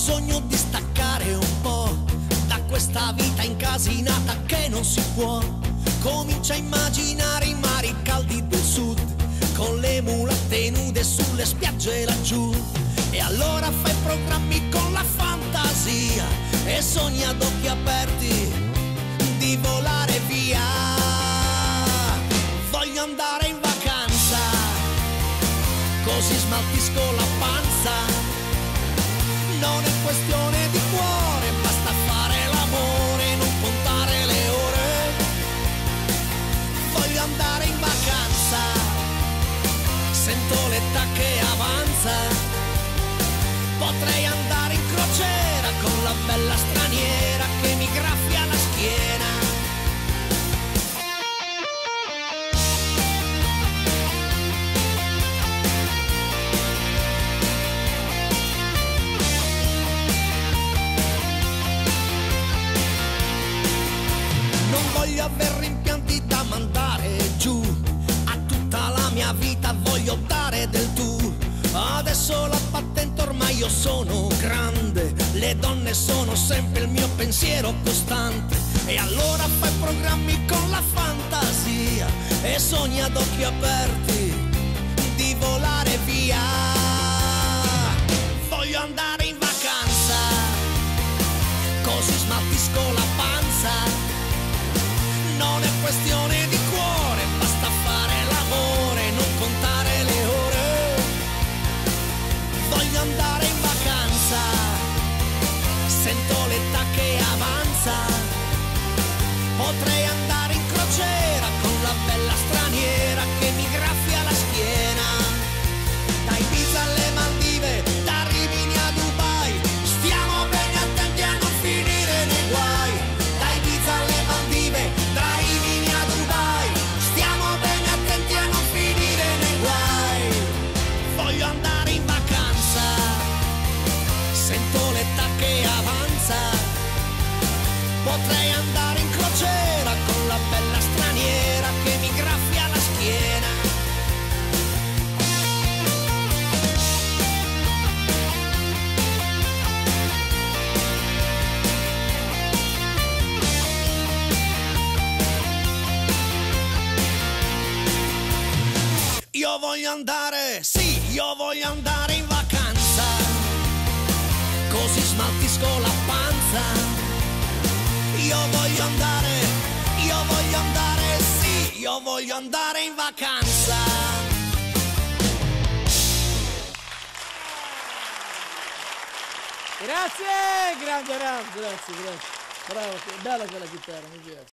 bisogno di staccare un po' da questa vita incasinata che non si può. Comincia a immaginare i mari caldi del sud, con le mulatte nude sulle spiagge laggiù. E allora fai programmi con la fantasia e sogni ad occhi aperti di volare via. Voglio andare in vacanza, così smaltisco la panza. Non è questione di cuore, basta fare l'amore, non contare le ore. Voglio andare in vacanza, sento l'età che avanza. Potrei andare in crociera con la bella straniera che mi graffia la schiena. Non voglio aver rimpianti da mandare giù, a tutta la mia vita voglio dare del tu. Adesso la patente ormai io sono grande, le donne sono sempre il mio pensiero costante. E allora fai programmi con la fantasia e sogni ad occhi aperti di volare via. Voglio andare in vacanza, così smaltisco la panza. Non è questione di cuore, basta fare l'amore, non contare le ore. Voglio andare in vacanza, sento l'età che avanza. Potrei andare in crociera con la bella straniera che mi graffia la schiena. Da Ibiza alle Maldive, da Rimini a Dubai, stiamo bene attenti a non finire nei guai. Da Ibiza alle Maldive, da Rimini a Dubai, stiamo bene attenti a non finire nei guai. Voglio andare in vacanza, sento l'età che avanza. Potrei andare in crociera con la bella straniera che mi graffia la schiena. Io voglio andare, sì, io voglio andare in vacanza, così smaltisco la panza. Io voglio andare, sì, io voglio andare in vacanza. Grazie, grande Ram, grazie. Bravo, bella quella chitarra, mi piace.